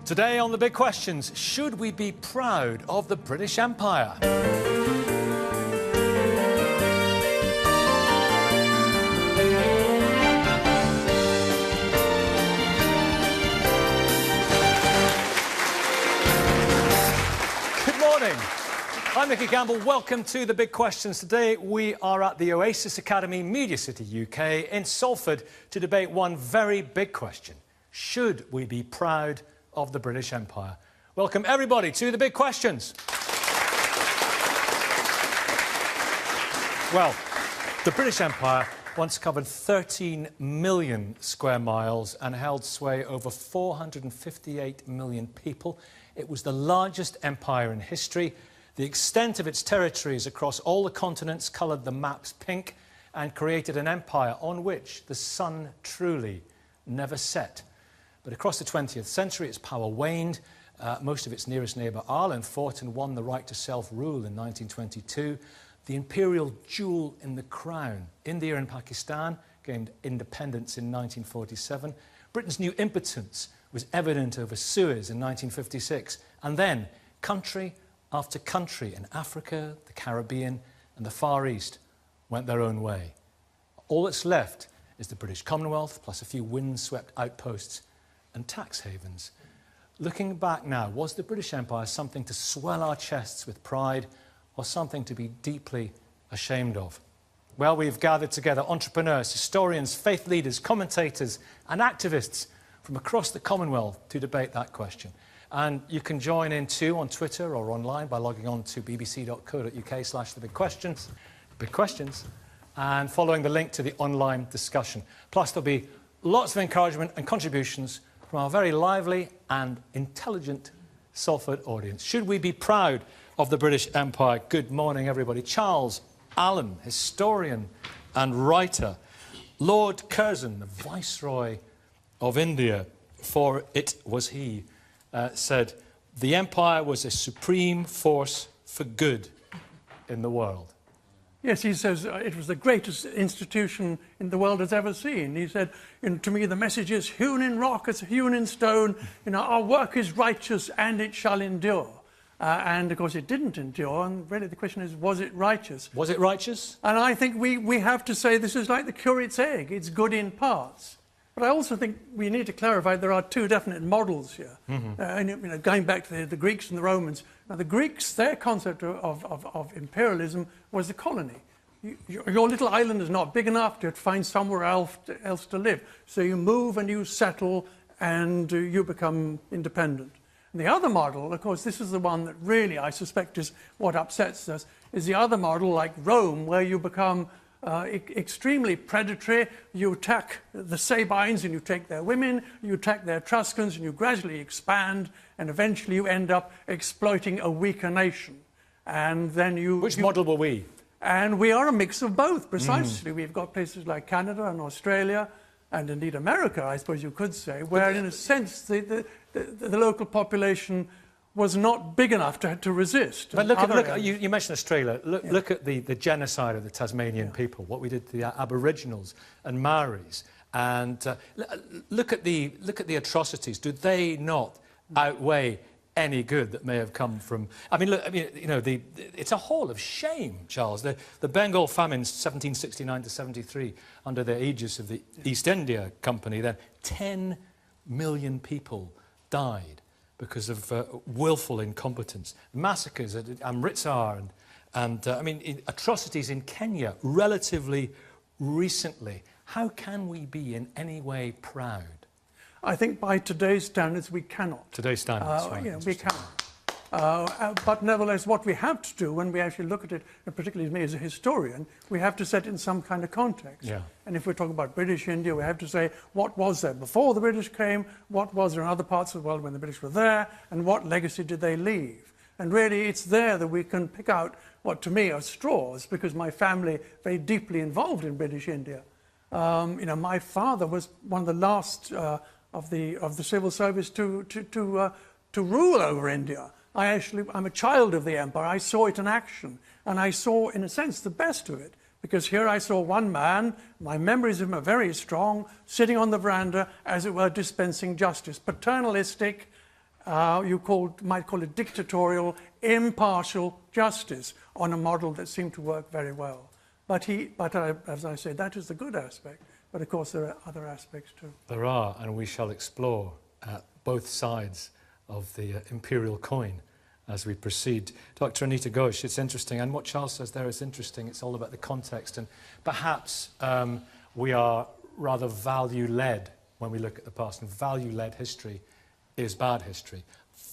Today on The Big Questions, should we be proud of the British Empire? Good morning. I'm Nicky Campbell. Welcome to The Big Questions. Today we are at the Oasis Academy, Media City, UK, in Salford to debate one very big question. Should we be proud of the British Empire? Welcome everybody to The Big Questions. Well, the British Empire once covered 13 million square miles and held sway over 458 million people. It was the largest empire in history. The extent of its territories across all the continents coloured the maps pink and created an empire on which the sun truly never set. But across the 20th century, its power waned. Most of its nearest neighbour, Ireland, fought and won the right to self-rule in 1922. The imperial jewel in the crown, India and Pakistan, gained independence in 1947. Britain's new impotence was evident over Suez in 1956. And then, country after country in Africa, the Caribbean and the Far East went their own way. All that's left is the British Commonwealth, plus a few wind-swept outposts and tax havens. Looking back now, was the British Empire something to swell our chests with pride or something to be deeply ashamed of? Well, we've gathered together entrepreneurs, historians, faith leaders, commentators and activists from across the Commonwealth to debate that question. And you can join in too on Twitter or online by logging on to bbc.co.uk/thebigquestions, Big Questions, and following the link to the online discussion. Plus there'll be lots of encouragement and contributions from our very lively and intelligent Salford audience. Should we be proud of the British Empire? Good morning, everybody. Charles Allen, historian and writer. Lord Curzon, the Viceroy of India, for it was he, said, the empire was a supreme force for good in the world. Yes, he says it was the greatest institution in the world has ever seen. He said, to me, the message is hewn in rock, it's hewn in stone. Our work is righteous and it shall endure. And, of course, it didn't endure. And really the question is, was it righteous? Was it righteous? And I think we have to say this is like the curate's egg. It's good in parts. But I also think we need to clarify there are two definite models here. Mm-hmm. Going back to the Greeks and the Romans. Now, the Greeks, their concept of imperialism was the colony. Your little island is not big enough to find somewhere else to live. So you move and you settle and you become independent. And the other model, of course, this is the one that really, I suspect, is what upsets us, is the other model like Rome, where you become extremely predatory. You attack the Sabines and you take their women, you attack their Etruscans and you gradually expand and eventually you end up exploiting a weaker nation. And then Which model were we? And we are a mix of both, precisely. We've got places like Canada and Australia and indeed America, I suppose you could say, where in a sense the local population was not big enough to resist. But look, you mentioned Australia. Look at the genocide of the Tasmanian people, what we did to the Aboriginals and Maoris. And look at the atrocities. Do they not outweigh any good that may have come from... it's a hall of shame, Charles. The Bengal famines, 1769 to 73, under the aegis of the East India Company, then 10 million people died because of willful incompetence. Massacres at Amritsar and atrocities in Kenya relatively recently. How can we be in any way proud? I think by today's standards we cannot. Today's standards, right. Yeah, we cannot. But nevertheless, what we have to do when we actually look at it, and particularly me as a historian, we have to set it in some kind of context. Yeah. And if we're talking about British India, we have to say, what was there before the British came? What was there in other parts of the world when the British were there? And what legacy did they leave? And really, it's there that we can pick out what, to me, are straws, because my family very deeply involved in British India. My father was one of the last of the civil service to rule over India. I'm a child of the empire. I saw it in action, and I saw, in a sense, the best of it. Because here I saw one man, my memories of him are very strong, sitting on the veranda, as it were, dispensing justice. Paternalistic, might call it dictatorial, impartial justice on a model that seemed to work very well. But as I said, that is the good aspect. But of course, there are other aspects too. There are, and we shall explore both sides of the imperial coin as we proceed. Dr. Anita Ghosh, it's interesting, and what Charles says there is interesting. It's all about the context, and perhaps we are rather value-led when we look at the past, and value-led history is bad history.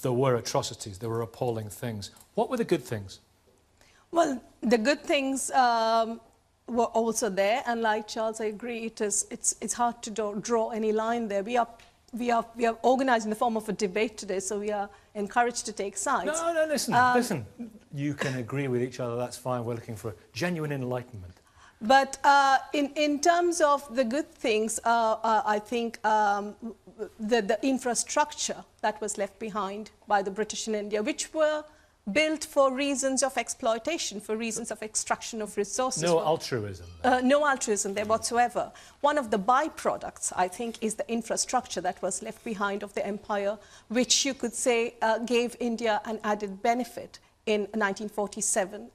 There were atrocities, there were appalling things. What were the good things? Well, the good things were also there, and like Charles, I agree, it's hard to draw any line there. We are organised in the form of a debate today, so we are encouraged to take sides. No, listen. You can agree with each other, that's fine. We're looking for genuine enlightenment. But in terms of the good things, I think the infrastructure that was left behind by the British in India, which were built for reasons of exploitation, for reasons of extraction of resources. No altruism. No altruism there whatsoever. One of the byproducts, I think, is the infrastructure that was left behind of the empire, which you could say gave India an added benefit in 1947,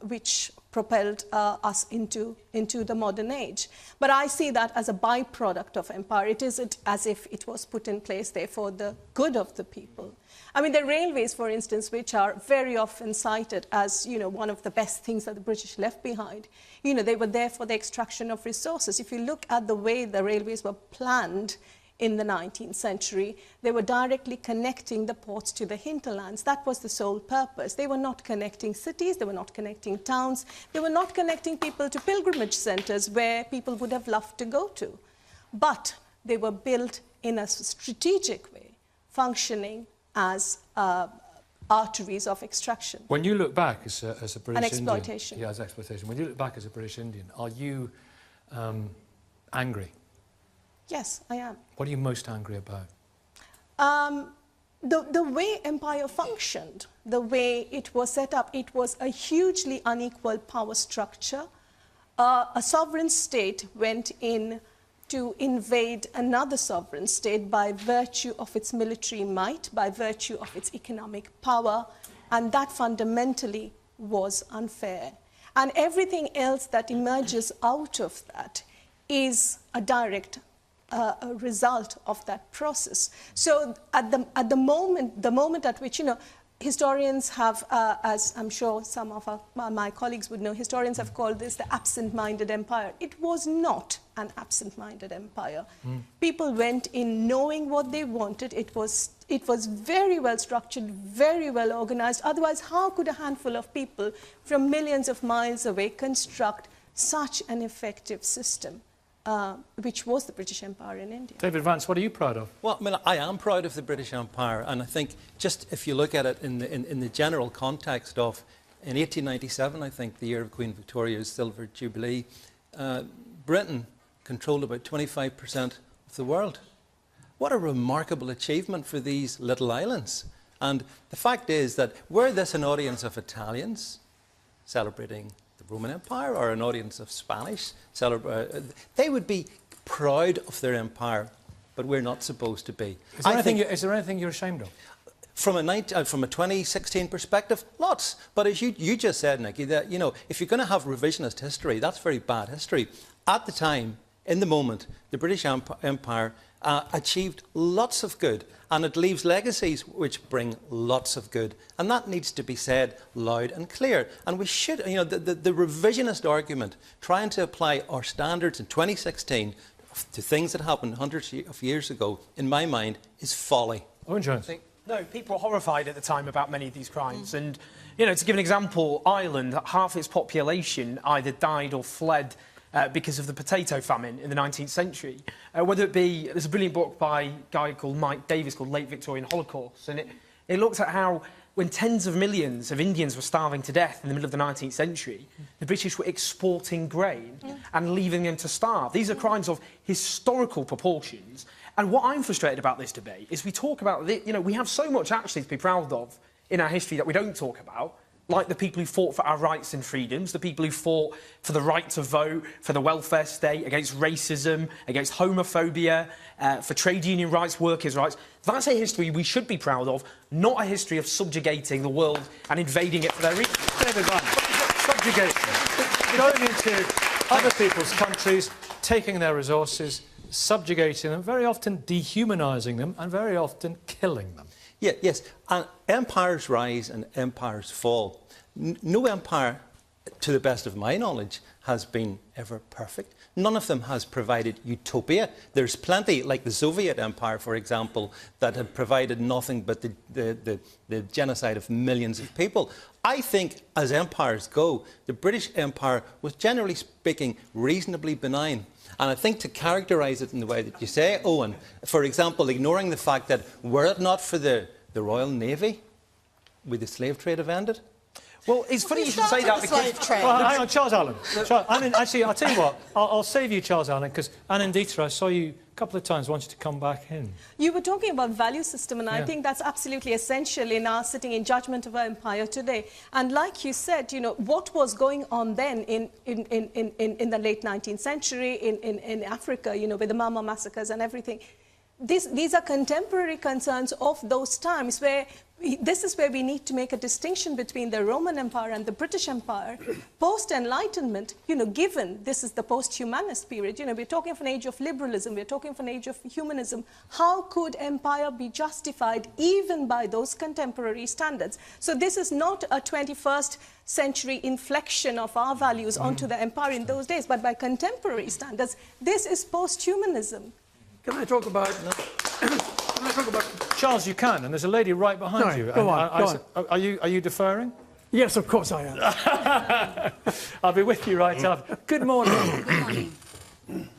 which propelled us into the modern age. But I see that as a byproduct of empire. It isn't as if it was put in place there for the good of the people. I mean, the railways, for instance, which are very often cited as, you know, one of the best things that the British left behind, you know, they were there for the extraction of resources. If you look at the way the railways were planned in the 19th century, they were directly connecting the ports to the hinterlands. That was the sole purpose. They were not connecting cities, they were not connecting towns, they were not connecting people to pilgrimage centres where people would have loved to go to. But they were built in a strategic way, functioning as arteries of extraction. When you look back as a British Indian... And exploitation. Yeah, as exploitation. When you look back as a British Indian, are you angry? Yes, I am. What are you most angry about? The way empire functioned, the way it was set up, it was a hugely unequal power structure. A sovereign state went in to invade another sovereign state by virtue of its military might, by virtue of its economic power, and that fundamentally was unfair. And everything else that emerges out of that is a direct a result of that process. So at the moment at which, you know, historians have, as I'm sure some of my colleagues would know, historians have called this the absent-minded empire. It was not an absent-minded empire. People went in knowing what they wanted. It was very well structured, very well organized. Otherwise, how could a handful of people from millions of miles away construct such an effective system? Which was the British Empire in India. David Vance, what are you proud of? Well, I mean, I am proud of the British Empire, and I think just if you look at it in the general context of, in 1897, I think, the year of Queen Victoria's Silver Jubilee, Britain controlled about 25% of the world. What a remarkable achievement for these little islands. And the fact is that were this an audience of Italians celebrating the Roman Empire or an audience of Spanish, they would be proud of their empire, but we're not supposed to be. Is there anything you're ashamed of? From a 2016 perspective, lots. But as you just said, Nicky, that, you know, if you're going to have revisionist history, that's very bad history. At the time, in the moment, the British Empire achieved lots of good, and it leaves legacies which bring lots of good, and that needs to be said loud and clear. And we should, you know, the revisionist argument, trying to apply our standards in 2016 to things that happened hundreds of years ago, in my mind, is folly. Owen Jones. No, people were horrified at the time about many of these crimes, and, you know, to give an example, Ireland, half its population either died or fled because of the potato famine in the 19th century. Whether it be, there's a brilliant book by a guy called Mike Davis called Late Victorian Holocaust, and it looks at how when tens of millions of Indians were starving to death in the middle of the 19th century, the British were exporting grain and leaving them to starve. These are crimes of historical proportions. And what I'm frustrated about this debate is we talk about, you know, we have so much actually to be proud of in our history that we don't talk about. like the people who fought for our rights and freedoms, the people who fought for the right to vote, for the welfare state, against racism, against homophobia, for trade union rights, workers' rights. That's a history we should be proud of, not a history of subjugating the world and invading it for their reasons. David Ryan, subjugation. Going into other people's countries, taking their resources, subjugating them, very often dehumanising them, and very often killing them. Yeah, yes, and empires rise and empires fall. No empire, to the best of my knowledge, has been ever perfect. None of them has provided utopia. There's plenty, like the Soviet Empire, for example, that have provided nothing but the genocide of millions of people. I think, as empires go, the British Empire was, generally speaking, reasonably benign. And I think to characterise it in the way that you say, Owen, for example, ignoring the fact that were it not for the Royal Navy, would the slave trade have ended? Well, it's funny you should say that because... Well, hang on, Charles Allen. Actually, I'll tell you what, I'll save you, Charles Allen, because Anne Dieter, I saw you a couple of times, wanted to come back in. You were talking about value system, and Yeah. I think that's absolutely essential in our sitting in judgment of our empire today. And like you said, you know, what was going on then in the late 19th century in Africa, you know, with the Mama massacres and everything, these are contemporary concerns of those times where this is where we need to make a distinction between the Roman Empire and the British Empire. Post-Enlightenment, you know, given this is the post-humanist period, you know, we're talking of an age of liberalism, we're talking of an age of humanism. How could empire be justified even by those contemporary standards? So this is not a 21st century inflection of our values onto the empire in those days, but by contemporary standards, this is post-humanism. Can I talk about... Charles, you can, and there's a lady right behind Sorry, you. go And on. Are you deferring? Yes, of course I am. I'll be with you right after. Good morning. Good morning.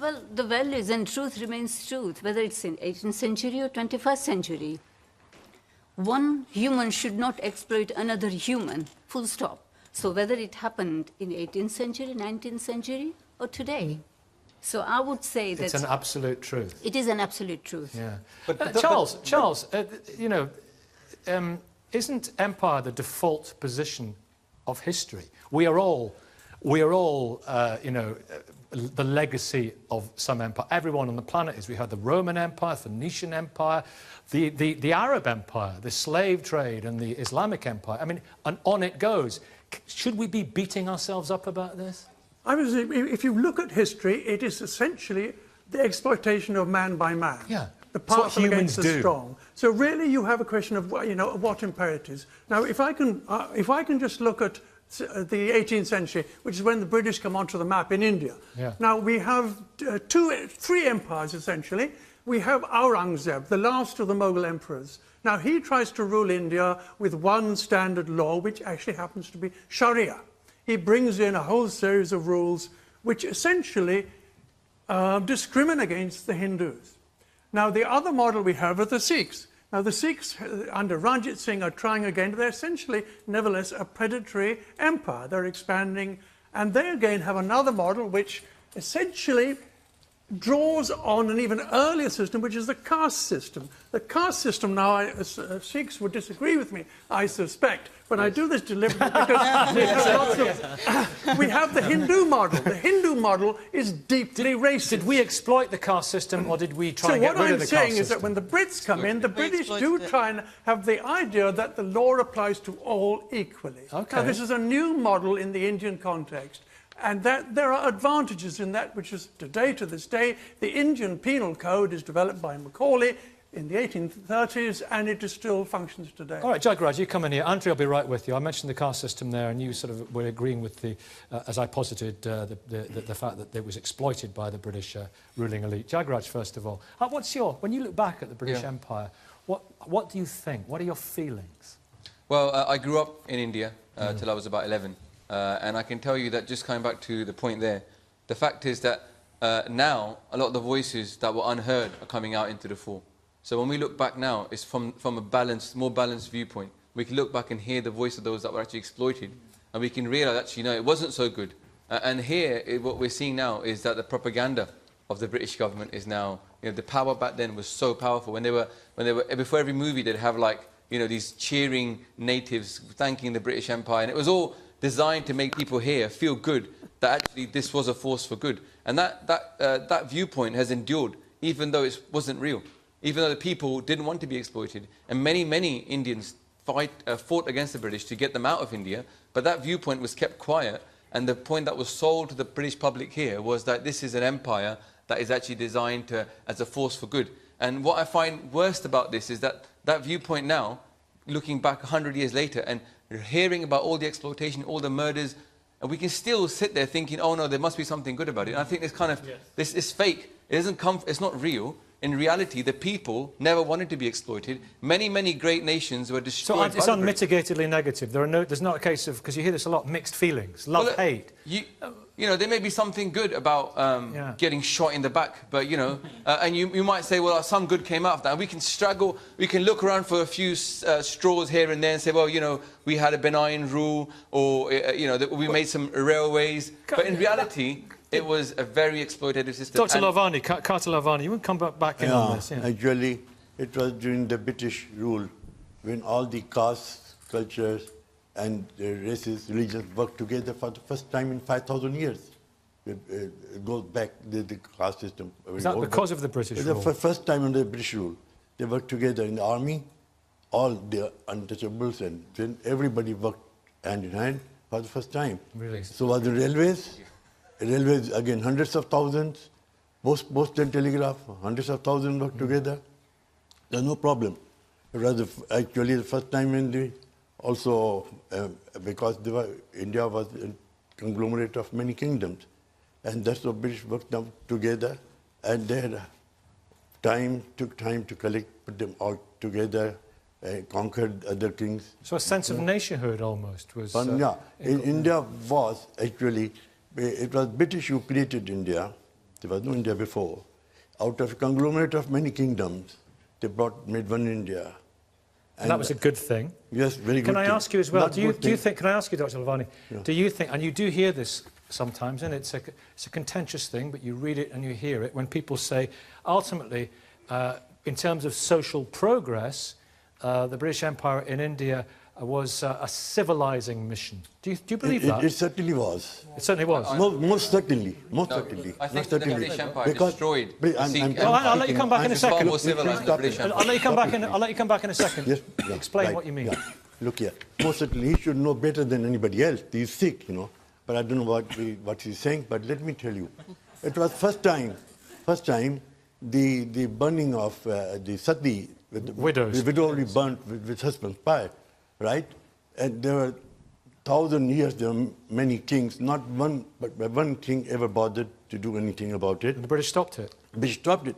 Well, the values and truth remains truth, whether it's in 18th century or 21st century. One human should not exploit another human, full stop. So whether it happened in 18th century, 19th century, or today. So I would say that... It's an absolute truth. It is an absolute truth. Yeah. But Charles, you know, isn't empire the default position of history? We are all, you know, the legacy of some empire. Everyone on the planet is. We had the Roman Empire, Phoenician Empire, the Arab Empire, the slave trade, and the Islamic Empire. I mean, and on it goes. Should we be beating ourselves up about this? If you look at history, it is essentially the exploitation of man by man. Yeah. The It's what powerful against humans the do. strong. So really, you have a question of, you know, what imperatives. Now, if I can just look at the 18th century, which is when the British come onto the map in India. Yeah. Now we have three empires essentially. We have Aurangzeb, the last of the Mughal emperors. Now he tries to rule India with one standard law, which actually happens to be Sharia. He brings in a whole series of rules which essentially discriminate against the Hindus. Now, the other model we have are the Sikhs. Now, the Sikhs under Ranjit Singh are trying again. They're essentially, nevertheless, a predatory empire. They're expanding, and they again have another model which essentially draws on an even earlier system, which is the caste system. The caste system now, Sikhs would disagree with me, I suspect, but I do this deliberately because we have the Hindu model. The Hindu model is deeply racist. Did we exploit the caste system, or did we try and get rid of the caste system? So what I'm saying is that when the Brits come in, the British do try and have the idea that the law applies to all equally. Okay. Now, this is a new model in the Indian context. And that there are advantages in that, which is today, to this day, the Indian Penal Code is developed by Macaulay in the 1830s, and it still functions today. All right, Jagraj, you come in here. Andrew, I'll be right with you. I mentioned the caste system there, and you sort of were agreeing with the, as I posited, the fact that it was exploited by the British ruling elite. Jagraj, first of all, when you look back at the British Empire, what do you think? What are your feelings? Well, I grew up in India till I was about 11. And I can tell you that, just coming back to the point there, the fact is that now a lot of the voices that were unheard are coming out into the fore. So when we look back now, it's from a more balanced viewpoint. We can look back and hear the voice of those that were actually exploited, and we can realise actually, no, it wasn't so good. And here, what we're seeing now is that the propaganda of the British government is now, you know, the power back then was so powerful. When they were before every movie, they'd have like you know, these cheering natives thanking the British Empire, and it was all designed to make people here feel good that actually this was a force for good. And that viewpoint has endured, even though it wasn't real, even though the people didn't want to be exploited. And many Indians fought against the British to get them out of India, but that viewpoint was kept quiet. And the point that was sold to the British public here was that this is an empire that is actually designed as a force for good. And what I find worst about this is that that viewpoint now, looking back 100 years later and hearing about all the exploitation, all the murders, and we can still sit there thinking, oh no, there must be something good about it. And I think this kind of, this is fake. It doesn't come, it's not real. In reality, the people never wanted to be exploited. Many great nations were destroyed. So it's unmitigatedly negative. There's not a case of, because you hear this a lot, mixed feelings, love, hate. You know, there may be something good about getting shot in the back, but, you know, and you might say, well, some good came out of that. And we can struggle, we can look around for a few straws here and there and say, well, you know, we had a benign rule, or, you know, that we made some railways. But in reality, it was a very exploitative system. Dr. Lavani, Carter Lavani, you want to come back in on this? Yeah. Actually, it was during the British rule when all the castes, cultures, and races, religions worked together for the first time in 5,000 years. It goes back, the caste system. Is that because of the British rule? The first time under the British rule. They worked together in the army, all the untouchables, and then everybody worked hand in hand for the first time. Really? So was the railways. Railways, again, hundreds of thousands. Post and telegraph, hundreds of thousands worked together. There's no problem. It was actually the first time in the, also because India was a conglomerate of many kingdoms. And that's what British worked them together. And they had took time to collect, put them all together, conquered other kings. So a sense of nationhood almost was... India was actually... It was British who created India. There was no India before. Out of a conglomerate of many kingdoms, they made one India. And that was a good thing. Yes, very good. Can I ask you as well, do you think, can I ask you, Dr. Lavani, Yeah. do you think, and you do hear this sometimes, and it's a contentious thing, but you read it and you hear it, when people say, ultimately, in terms of social progress, the British Empire in India was a civilizing mission. Do you believe that? It certainly was. It certainly was. Most certainly. Most certainly. I think the British Empire Because- destroyed But the I'm- Sikh I'm- Empire. Well, I'll let you come back in a It's far second. more civilized than the British Empire. I'll let you come back in. I'll let you come back in a second. Yes, yeah, Explain right, what you mean. yeah. Look here. Most certainly, he should know better than anybody else. He's Sikh, you know. But I don't know what he's saying. But let me tell you, it was first time, the burning of the sati, Widows. the widow only burnt with husband's fire, right? And there were 1,000 years. There were many kings. Not one, but one king ever bothered to do anything about it. The British stopped it. British stopped it.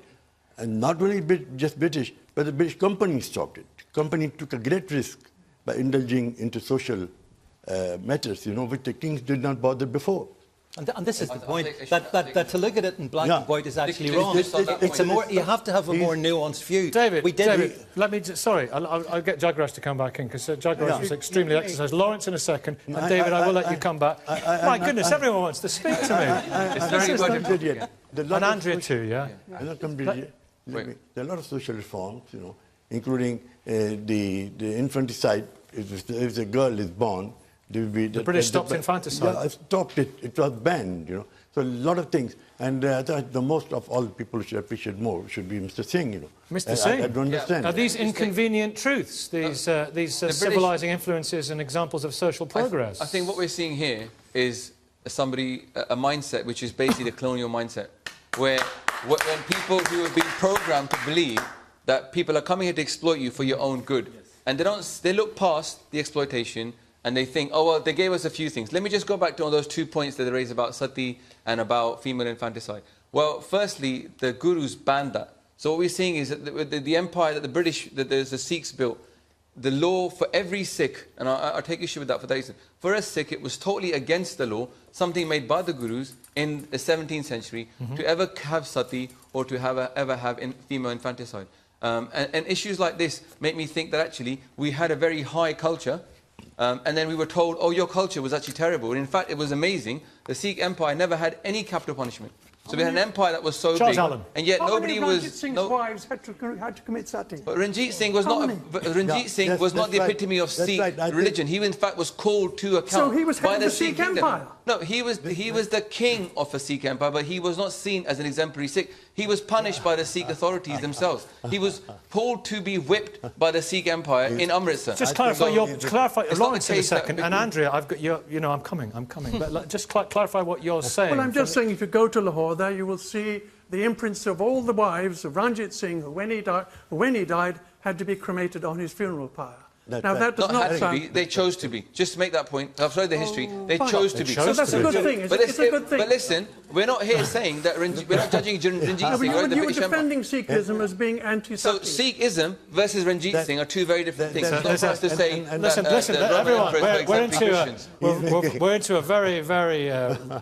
And not only just British, but the British company stopped it. Company took a great risk by indulging into social matters, you know, which the kings did not bother before. And this is the point, think- that to look at it in black Yeah. and white is actually Just- wrong. just on that It's a point. more, you have to have a more nuanced view. David, We let me just, sorry, I'll get Jagras to come back in, because Jagras was extremely exercised. Lawrence in a second, and David, I will let you come back. My goodness, everyone wants to speak to me. It's very It's not important. good yet. And Andrea too, yeah? I'm not completely. There are a lot of social reforms, you know, including the infanticide. If a girl is born, there will be The British stopped infanticide. Yeah, stopped it. It was banned, you know. So a lot of things. And I thought the most of all people should appreciate more should be Mr. Singh, you know. Mr. Singh? I don't understand. Are these inconvenient truths, these civilizing influences and examples of social progress? I think what we're seeing here is a mindset which is basically the colonial mindset, where when people who have been programmed to believe that people are coming here to exploit you for your own good, and they look past the exploitation and they think, oh, well, they gave us a few things. Let me just go back to all those 2 points that they raised about sati and about female infanticide. Well, firstly, the gurus banned that. So what we're seeing is that the empire that the Sikhs built, the law for every Sikh, and I'll take issue with that for that reason, for a Sikh, it was totally against the law, something made by the gurus in the 17th century, to ever have sati or to ever have female infanticide. And issues like this make me think that actually we had a very high culture, and then we were told, oh, your culture was actually terrible. And in fact, it was amazing. The Sikh Empire never had any capital punishment. So we had an empire that was so Charles big, Allen. and yet How nobody many of was. Ranjit Singh's no- wives had to commit sati? But Ranjit Singh was How not. many? Ranjit Singh yes, was not the that's right. epitome of That's Sikh right. I think- religion. He, in fact, was called to account So he was head by of the the Sikh kingdom. empire? No, he was the king of a Sikh empire, but he was not seen as an exemplary Sikh. He was punished by the Sikh authorities themselves. He was told to be whipped by the Sikh empire in Amritsar. Just I clarify think it's not Lawrence the in a case that second, we- and Andrea, I've got your, you know, I'm coming. But just clarify what you're saying. Well, I'm just saying, if you go to Lahore, there you will see the imprints of all the wives of Ranjit Singh, who when he died, had to be cremated on his funeral pyre. That's Now, right. that does Not not had to sound... be. They chose to be. Just to make that point. I've showed the history. They fine. chose to be. So that's a good thing. It's a good thing. But listen, we're not here saying that we're not judging Ranjit No, but Singh or the you were British Empire. defending Sikhism as being So anti-Sati. Sikhism versus Ranjit Singh are two very different things. It's not for us to say Listen, that the Roman everyone, Emperors were we're exemplary Christians. we're into a very, very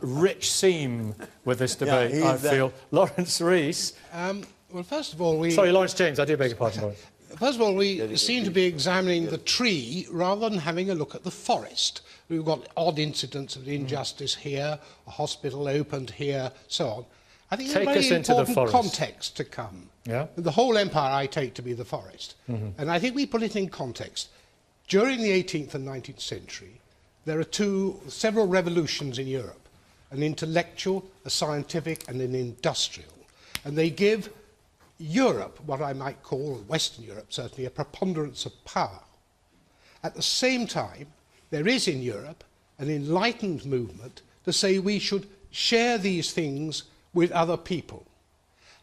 rich theme with this debate, Yeah, I feel. Lawrence Rees. Well, first of all, Sorry, Lawrence James, I do beg your pardon, Lawrence. First of all, we seem to be examining the tree rather than having a look at the forest. We've got odd incidents of injustice here, a hospital opened here, so on. I think Take there's a us very into the important forest. context to come. Yeah. The whole empire I take to be the forest. And I think we put it in context. During the 18th and 19th century, there are several revolutions in Europe, an intellectual, a scientific, and an industrial. And they give Europe, what I might call, Western Europe certainly, a preponderance of power. At the same time, there is in Europe an enlightened movement to say we should share these things with other people.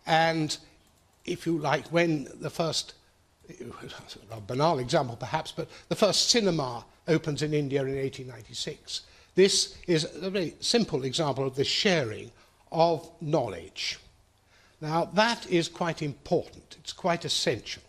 And if you like, when the first, a banal example perhaps, but the first cinema opens in India in 1896, this is a very simple example of the sharing of knowledge. Now, that is quite important. It's quite essential.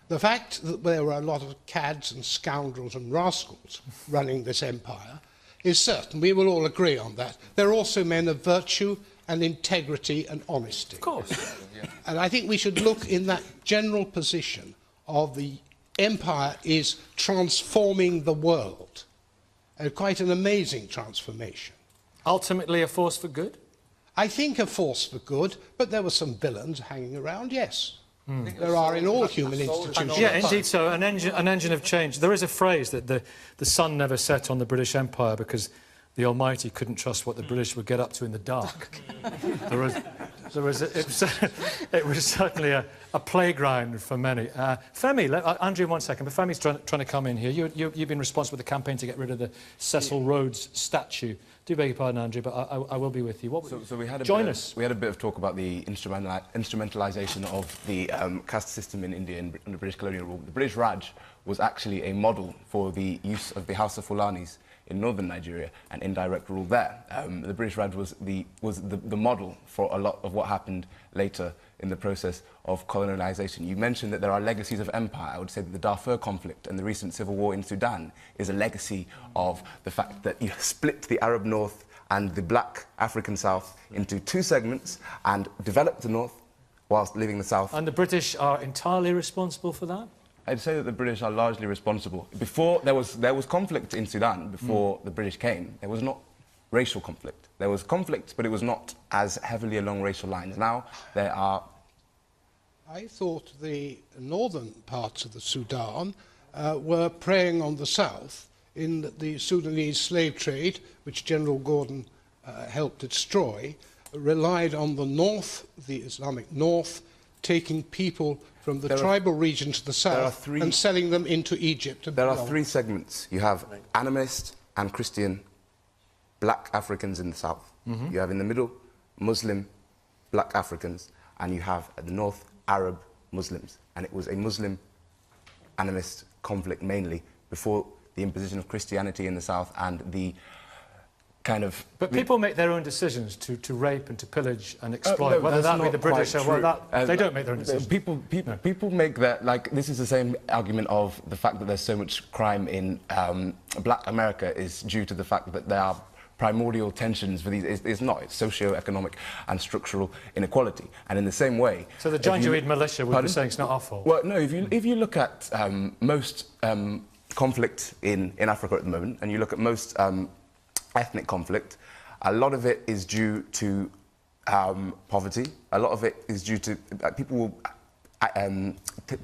The fact that there were a lot of cads and scoundrels and rascals running this empire is certain. We will all agree on that. There are also men of virtue and integrity and honesty. Of course. And I think we should look in that general position of the empire is transforming the world. Quite an amazing transformation. Ultimately a force for good? I think a force for good, but there were some villains hanging around, yes. There are in all human institutions. Yeah, indeed so. An engine of change. There is a phrase that the sun never set on the British Empire because the Almighty couldn't trust what the British would get up to in the dark. it was certainly a playground for many. Femi, Andrew, 1 second, but Femi's trying to come in here. You've been responsible for the campaign to get rid of the Cecil Rhodes statue. Do beg your pardon, Andrew, but I will be with you. So we had join us. We had a bit of talk about the instrumentalisation of the caste system in India in the British colonial rule. The British Raj was actually a model for the use of the House of Fulanis in northern Nigeria and indirect rule there. The British Raj was the model for a lot of what happened later in the process of colonisation. You mentioned that there are legacies of empire. I would say that the Darfur conflict and the recent civil war in Sudan is a legacy of the fact that you split the Arab North and the black African South into two segments and developed the North whilst leaving the South. And the British are entirely responsible for that? I'd say that the British are largely responsible. Before, there was conflict in Sudan before the British came. There was not racial conflict. There was conflict, but it was not as heavily along racial lines. Now, there are... I thought the northern parts of the Sudan were preying on the south in the Sudanese slave trade, which General Gordon helped destroy, relied on the north, the Islamic north, taking people from the tribal region to the south and selling them into Egypt. There are three segments. You have animist and Christian black Africans in the south. You have in the middle Muslim black Africans, and you have at the north Arab Muslims. And it was a Muslim animist conflict mainly before the imposition of Christianity in the south and the kind of... But people make their own decisions to rape and to pillage and exploit, whether that be the British or whether they don't make their own decisions. People make that, like, this is the same argument of the fact that there's so much crime in black America is due to the fact that there are primordial tensions for these. It's not. It's socio-economic and structural inequality. And in the same way... So the Janjaweed militia would be saying it's not our fault? Well, no, if you look at most conflict in Africa at the moment, and you look at most ethnic conflict, a lot of it is due to poverty. A lot of it is due to people will.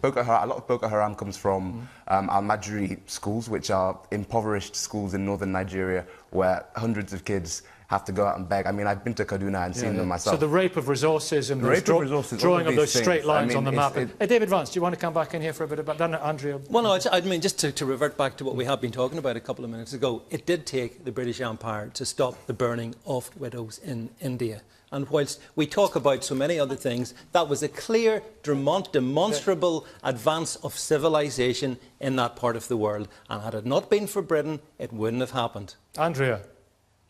Boko Haram, a lot of Boko Haram comes from Al-Majri schools, which are impoverished schools in northern Nigeria, where hundreds of kids have to go out and beg. I mean, I've been to Kaduna and seen them myself. So the rape of resources and the drawing of those straight lines on the map. Hey, David Vance, do you want to come back in here for a bit about that, Andrea? Well, no, I mean, just to revert back to what we have been talking about a couple of minutes ago, it did take the British Empire to stop the burning of widows in India. And whilst we talk about so many other things, that was a clear, demonstrable advance of civilization in that part of the world. And had it not been for Britain, it wouldn't have happened. Andrea?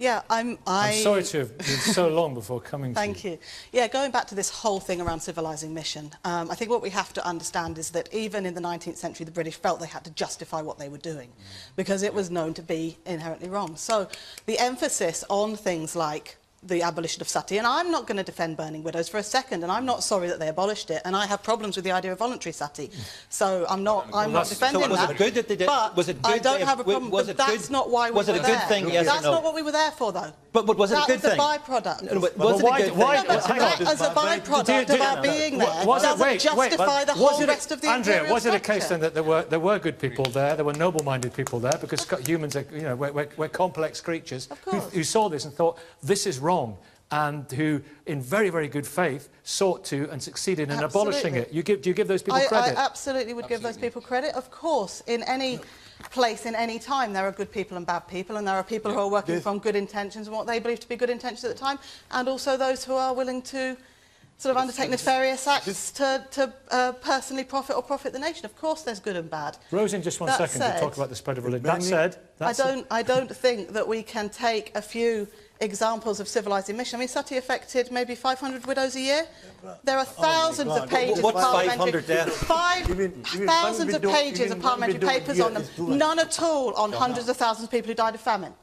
Yeah, I'm sorry to have been so long before coming to you. Thank you. Yeah, going back to this whole thing around civilising mission, I think what we have to understand is that even in the 19th century, the British felt they had to justify what they were doing because it was known to be inherently wrong. So the emphasis on things like the abolition of sati, and I'm not going to defend burning widows for a second, and I'm not sorry that they abolished it, and I have problems with the idea of voluntary sati, so I'm not defending that. Was it good that they did? But was it good I don't have a problem. Was it that's good? not why we was were it a there. good thing? Yes That's or no? not what we were there for, though. But was it a good thing? That was a byproduct. No, was it a good thing? As a byproduct of our being there, doesn't justify the whole rest of the Andrea, was it a case structure. then that there were good people there were noble-minded people there, because humans are, you know, we're complex creatures who saw this and thought, this is wrong, and who, in very, very good faith, sought to and succeeded in abolishing it. Do you give those people credit? I absolutely would give those people credit. Of course, in any place, in any time, there are good people and bad people, and there are people who are working from good intentions and what they believe to be good intentions at the time, and also those who are willing to sort of undertake nefarious acts to personally profit or profit the nation. Of course, there's good and bad. Rose, in just one second to talk about the spread of religion. That said, I don't think that we can take a few examples of civilising mission. I mean, Sati affected maybe 500 widows a year. There are thousands of pages What's of 500 deaths? thousands of pages of parliamentary papers on them. None at all on hundreds of thousands of people who died of famine.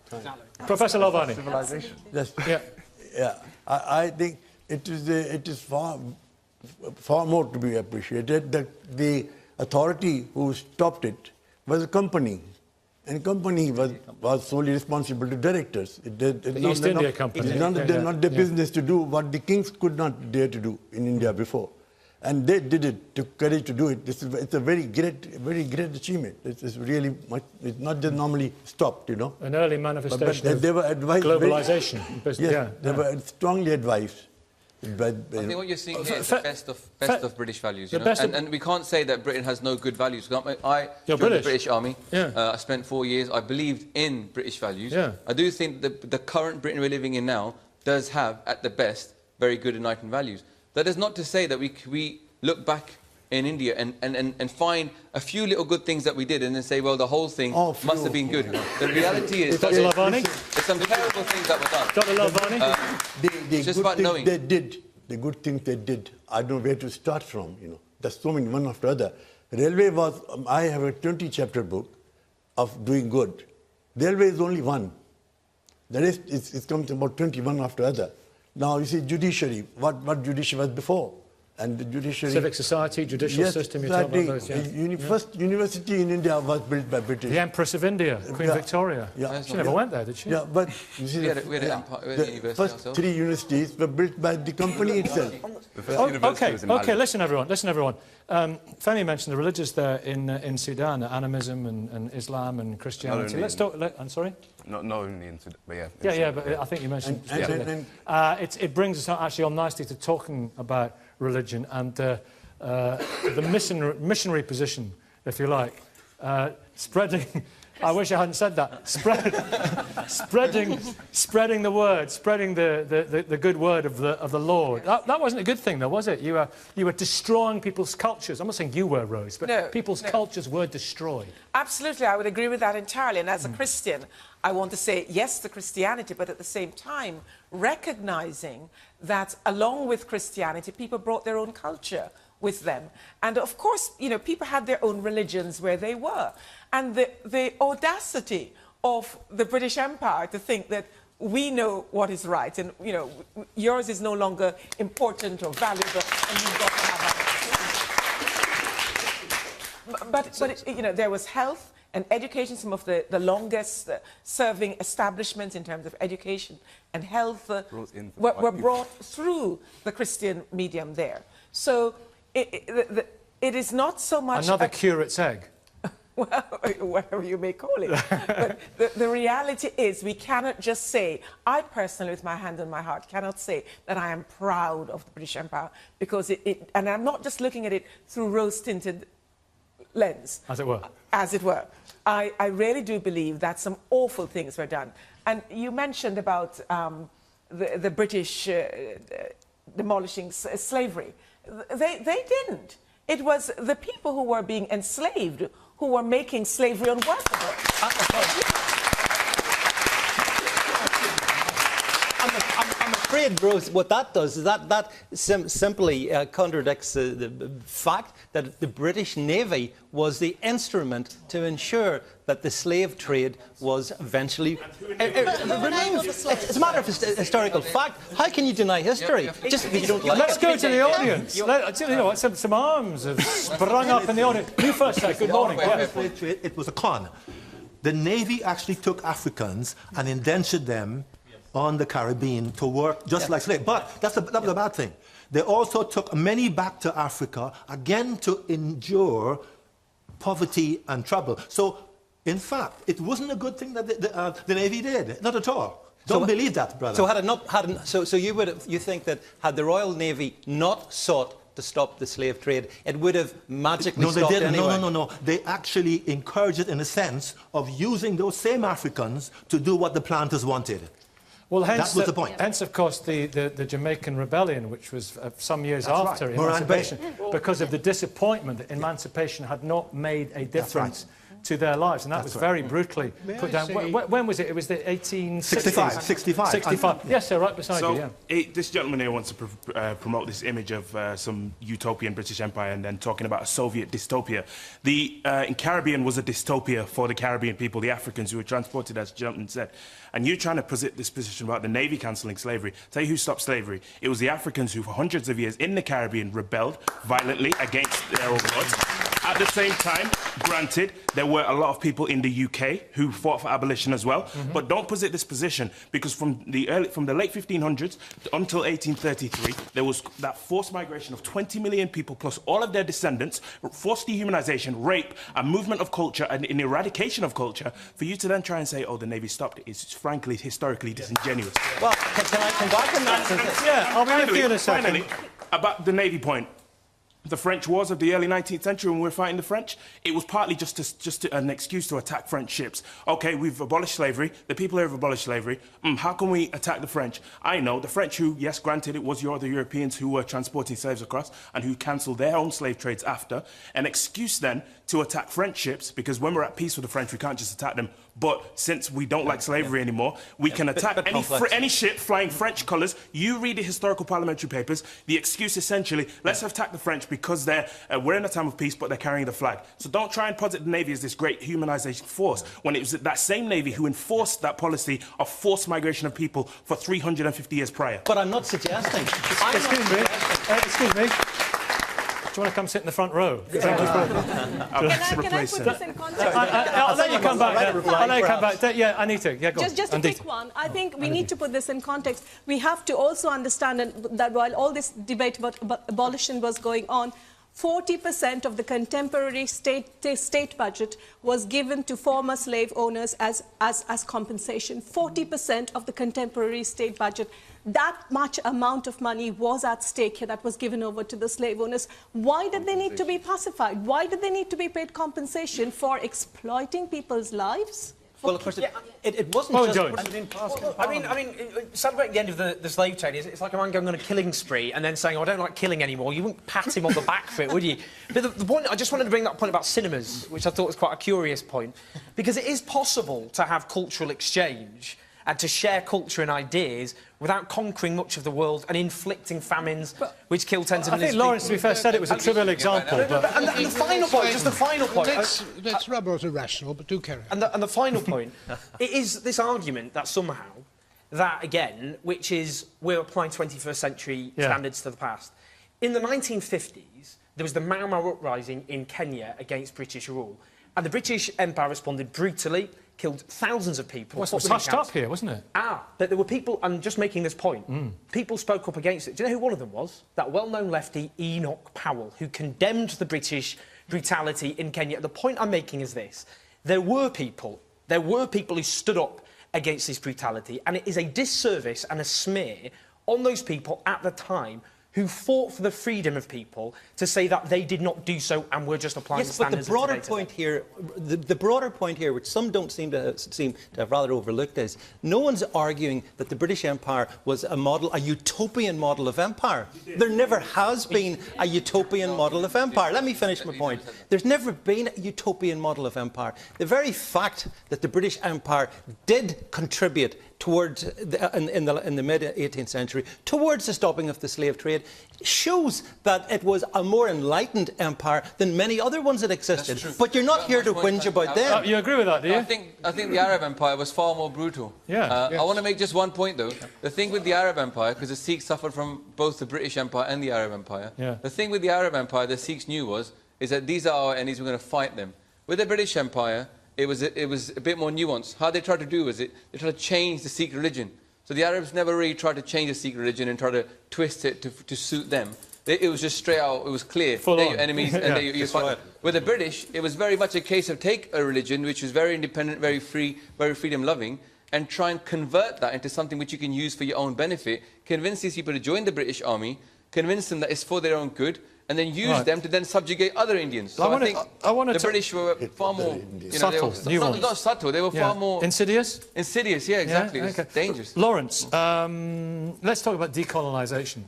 Professor Lalvani. Civilization. Yes. Yeah. I think it is far more to be appreciated that the authority who stopped it was a company. And company was solely responsible to directors. The East India Company. It's not their business to do what the kings could not dare to do in India before. And they did it, took courage to do it. It's a very great achievement. It's really much, it's not just normally stopped, you know. An early manifestation of they were advised globalization. They were strongly advised. I think what you're seeing here is the best of British values, you know? And we can't say that Britain has no good values. I joined the British Army. I spent 4 years. I believed in British values. I do think that the current Britain we're living in now does have, at the best, very good enlightened values. That is not to say that we look back in India and find a few little good things that we did and then say, well, the whole thing must have been good. The reality is that there's some terrible things that were done. Dr. Lalvani? It's just about knowing. The good things they did, I don't know where to start from, you know. There's so many, one after the other. Railway was, I have a 20-chapter book of doing good. Railway is only one. The rest, it comes about 21 after the other. Now, you see, judiciary, what judiciary was before? And the judiciary... Civic society, judicial system, you talk about those, First university in India was built by British. The Empress of India, Queen Victoria. She never went there, did she? Yeah, but you see, the first 3 universities were built by the company itself. Okay, listen everyone. Femi mentioned the religions there in Sudan, animism and Islam and Christianity. Let's talk... I'm sorry? Not only in Sudan, but but I think you mentioned... it brings us actually on nicely to talking about religion and the missionary position, if you like, spreading... I wish I hadn't said that. Spreading the word, spreading the good word of the Lord. That wasn't a good thing, though, was it? You were destroying people's cultures. I'm not saying you were, Rose, but people's cultures were destroyed. Absolutely, I would agree with that entirely. And as a Christian, I want to say yes to Christianity, but at the same time, recognizing that along with Christianity, people brought their own culture with them. And of course, you know, people had their own religions where they were. And the audacity of the British Empire to think that we know what is right and, you know, yours is no longer important or valuable and you've got to have that. But you know, there was health And education, some of the longest serving establishments in terms of education and health were brought through the Christian medium there. So it is not so much... Another curate's egg. Well, whatever you may call it. But the reality is we cannot just say, I personally, with my hand on my heart, cannot say that I am proud of the British Empire, because and I'm not just looking at it through rose-tinted lens. As it were. As it were. I really do believe that some awful things were done. And you mentioned about the British demolishing slavery. They didn't. It was the people who were being enslaved who were making slavery unworkable. I'm afraid, Rose, what that does is that simply contradicts the fact that the British Navy was the instrument to ensure that the slave trade was eventually removed. It's a matter of historical fact. How can you deny history? Just because you don't like it. Let's go to the audience. You know, some arms have sprung up in the audience. You first, sir. Good morning. It was a con. The Navy actually took Africans and indentured them on the Caribbean to work just like slaves. But that was a bad thing. They also took many back to Africa, again to endure poverty and trouble. So, in fact, it wasn't a good thing that the Navy did. Not at all. Don't believe that, brother. So had it not so you think that had the Royal Navy not sought to stop the slave trade, it would have magically stopped they didn't. anyway? No. They actually encouraged it in a sense of using those same Africans to do what the planters wanted. Well, hence, that was the point. Hence, of course, the Jamaican Rebellion, which was some years after emancipation, because of the disappointment that emancipation had not made a difference to their lives, and that was very brutally put down. When was it? It was the 1860s? 65. Yes, sir, right beside you, yeah. This gentleman here wants to promote this image of some utopian British Empire and then talking about a Soviet dystopia. The Caribbean was a dystopia for the Caribbean people, the Africans who were transported, as the gentleman said. And you're trying to posit this position about the Navy cancelling slavery. Tell you who stopped slavery. It was the Africans who, for hundreds of years in the Caribbean, rebelled violently against their overlords. At the same time, granted, there were a lot of people in the UK who fought for abolition as well. But don't posit this position, because from the late 1500s until 1833, there was that forced migration of 20 million people plus all of their descendants, forced dehumanization, rape, a movement of culture, and an eradication of culture. For you to then try and say, oh, the Navy stopped it, is frankly historically disingenuous. Well, can I come back on that? Yeah, I'll be with you in a second. Finally, about the Navy point. The French wars of the early 19th century, when we were fighting the French, it was partly just an excuse to attack French ships. OK, we've abolished slavery. The people here have abolished slavery. How can we attack the French? I know the French who, yes, granted, it was the Europeans who were transporting slaves across and who cancelled their own slave trades after. An excuse then to attack French ships, because when we're at peace with the French, we can't just attack them. But since we don't like slavery anymore, we can attack any ship flying French colours. You read the historical parliamentary papers. The excuse essentially, let's attack the French because we're in a time of peace, but they're carrying the flag. So don't try and posit the Navy as this great humanisation force, when it was that same Navy who enforced that policy of forced migration of people for 350 years prior. But I'm not suggesting. Excuse me. Do you want to come sit in the front row? Can I put this in context? I'll let you come back. I'll let you come back. Yeah, Anita. Yeah, go on. Just a quick one. I think we need to put this in context. We have to also understand that while all this debate about abolition was going on, 40% of the contemporary state budget was given to former slave owners as compensation. 40% of the contemporary state budget. That much amount of money was at stake here that was given over to the slave owners. Why did they need to be pacified? Why did they need to be paid compensation for exploiting people's lives? Well, of course, it wasn't just... I mean, celebrating the end of the slave trade, it's like a man going on a killing spree and then saying, oh, I don't like killing anymore. You wouldn't pat him on the back for it, would you? But the point, I just wanted to bring that point about cinemas, which I thought was quite a curious point, because it is possible to have cultural exchange and to share culture and ideas without conquering much of the world and inflicting famines which kill tens of millions of people. I think Lawrence, to be fair, said it was a trivial example. And the final point, just the final point... Let's rub out irrational, but do carry on. And the final point, it is this argument that somehow, that again, which is we're applying 21st century standards to the past. In the 1950s, there was the Mau Mau uprising in Kenya against British rule. And the British Empire responded brutally, killed thousands of people. Well, it was hushed up here, wasn't it? But there were people, and just making this point, people spoke up against it. Do you know who one of them was? That well-known lefty, Enoch Powell, who condemned the British brutality in Kenya. The point I'm making is this. There were people who stood up against this brutality, and it is a disservice and a smear on those people at the time who fought for the freedom of people to say that they did not do so and were just applying the standards but the broader of today point here, the broader point here, which some don't seem to have rather overlooked, is no one's arguing that the British Empire was a utopian model of empire. There never has been a utopian model of empire. Let me finish my point. There's never been a utopian model of empire. The very fact that the British Empire did contribute towards in the mid-18th century towards the stopping of the slave trade shows that it was a more enlightened empire than many other ones that existed. But you're not here to whinge about them. You agree with that, do you? I think the Arab Empire was far more brutal. Yeah. I want to make just one point, though. The thing with the Arab Empire, because the Sikhs suffered from both the British Empire and the Arab Empire, the thing with the Arab Empire the Sikhs knew is that these are our enemies, we're going to fight them. With the British Empire, it was a bit more nuanced. How they tried to do was they tried to change the Sikh religion. So the Arabs never really tried to change the Sikh religion and try to twist it to suit them. It was just straight out, it was clear. They're your enemies and they're your fight. With the British, it was very much a case of take a religion which was very independent, very free, very freedom-loving, and try and convert that into something which you can use for your own benefit, convince these people to join the British Army, convince them that it's for their own good, and then use them to then subjugate other Indians. So I think the British were far more subtle, not subtle. They were far more insidious. Insidious, yeah, exactly. Yeah? Okay. It's dangerous. Lawrence, let's talk about decolonisation.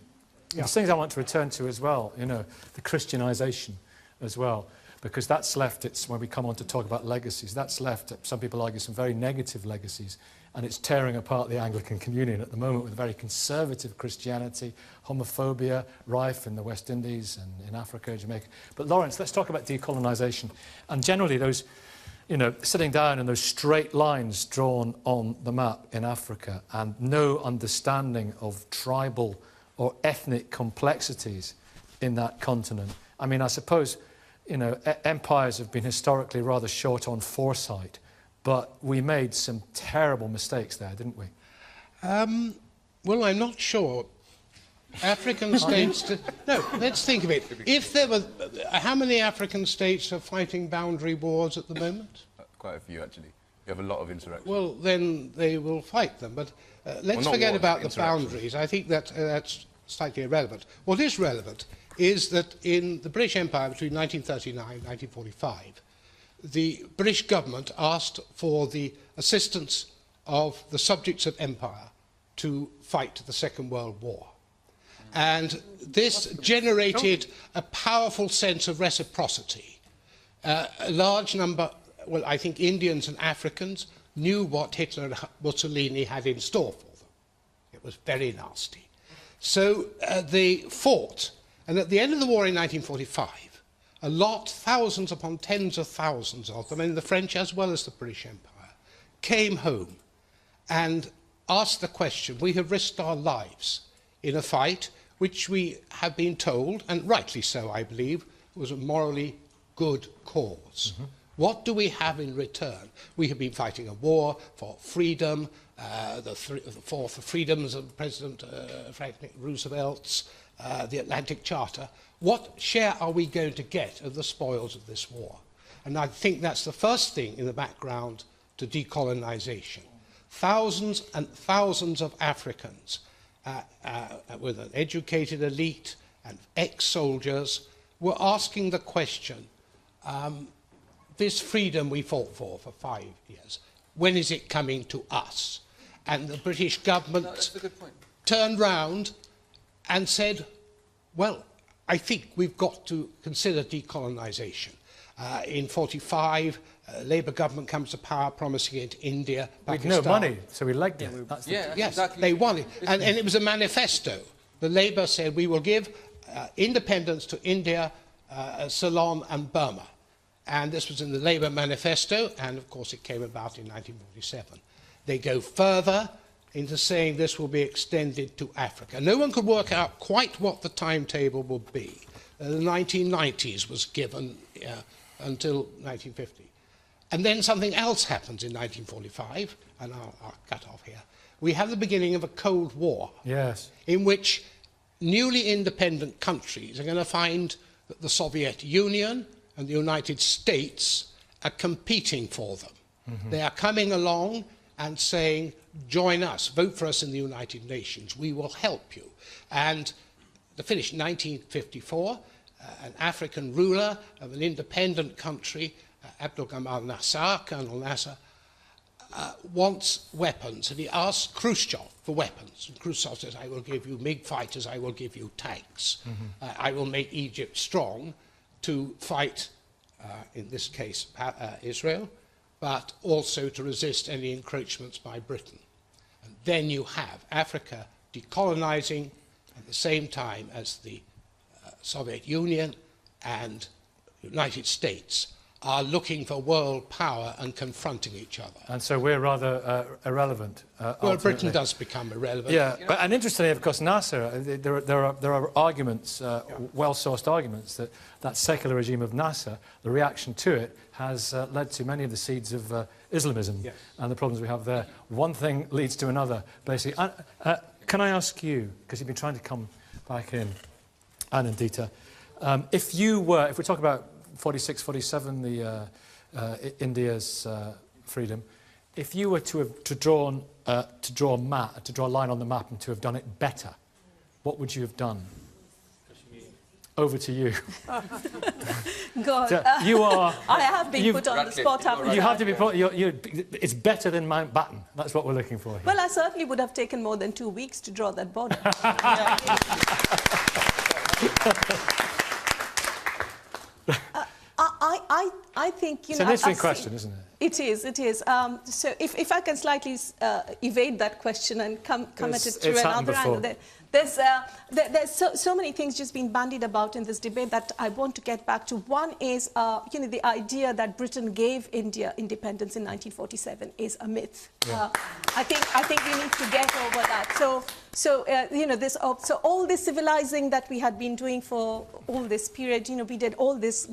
There's things I want to return to as well. You know, the Christianisation as well, because that's left. It's when we come on to talk about legacies. That's left. Some people argue some very negative legacies. And it's tearing apart the Anglican communion at the moment with very conservative Christianity, homophobia, rife in the West Indies and in Africa, Jamaica. But Lawrence, let's talk about decolonisation. And generally those, you know, sitting down and those straight lines drawn on the map in Africa and no understanding of tribal or ethnic complexities in that continent. I mean, I suppose, you know, empires have been historically rather short on foresight. But we made some terrible mistakes there, didn't we? Well, I'm not sure. African states... No, let's think of it. If there were... How many African states are fighting boundary wars at the moment? Quite a few, actually. You have a lot of insurrections. Well, then they will fight them. But let's forget about the boundaries. I think that that's slightly irrelevant. What is relevant is that in the British Empire between 1939 and 1945, the British government asked for the assistance of the subjects of empire to fight the Second World War. And this generated a powerful sense of reciprocity. A large number, well, I think Indians and Africans knew what Hitler and Mussolini had in store for them. It was very nasty. So they fought, and at the end of the war in 1945, thousands upon tens of thousands of them, in the French as well as the British Empire, came home and asked the question, we have risked our lives in a fight which we have been told, and rightly so I believe, was a morally good cause. What do we have in return? We have been fighting a war for freedom, for the freedoms of President Franklin Roosevelt's, the Atlantic Charter. What share are we going to get of the spoils of this war? And I think that's the first thing in the background to decolonisation. Thousands and thousands of Africans with an educated elite and ex-soldiers were asking the question, this freedom we fought for 5 years, when is it coming to us? And the British government turned round and said, well, I think we've got to consider decolonisation. In 1945, Labour government comes to power promising it India, Pakistan. With no money, so we liked it. Yes, exactly. They won it. And it was a manifesto. The Labour said, we will give independence to India, Ceylon and Burma. And this was in the Labour manifesto, and of course it came about in 1947. They go further into saying this will be extended to Africa. No one could work out quite what the timetable will be. The 1990s was given until 1950. And then something else happens in 1945, and I'll cut off here. We have the beginning of a Cold War. Yes. In which newly independent countries are going to find that the Soviet Union and the United States are competing for them. They are coming along and saying, join us, vote for us in the United Nations, we will help you. And the finish, 1954, an African ruler of an independent country, Abdul Gamal Nasser, Colonel Nasser, wants weapons, and he asks Khrushchev for weapons. And Khrushchev says, I will give you MiG fighters, I will give you tanks. I will make Egypt strong to fight, in this case, Israel, but also to resist any encroachments by Britain. And then you have Africa decolonizing at the same time as the Soviet Union and the United States are looking for world power and confronting each other. And so we're rather irrelevant. Well, Britain does become irrelevant. Yeah, but, and interestingly, of course, Nasser, there are arguments, well-sourced arguments, that secular regime of Nasser, the reaction to it, has led to many of the seeds of Islamism and the problems we have there. One thing leads to another, basically. Can I ask you, because you've been trying to come back in, Anindita, if we talk about 46, 47, India's freedom, if you were to draw a line on the map and to have done it better, what would you have done? Over to you. God, you are. I have been put on the spot. You have to be put. It's better than Mountbatten. That's what we're looking for here. Well, I certainly would have taken more than 2 weeks to draw that border. I think, it's an interesting question, isn't it? It is, it is. So if I can slightly evade that question and come at it through another angle. There's so many things just being bandied about in this debate that I want to get back to. One is, the idea that Britain gave India independence in 1947 is a myth. Yeah. I think we need to get over that. So all this civilizing that we had been doing for all this period, we did all this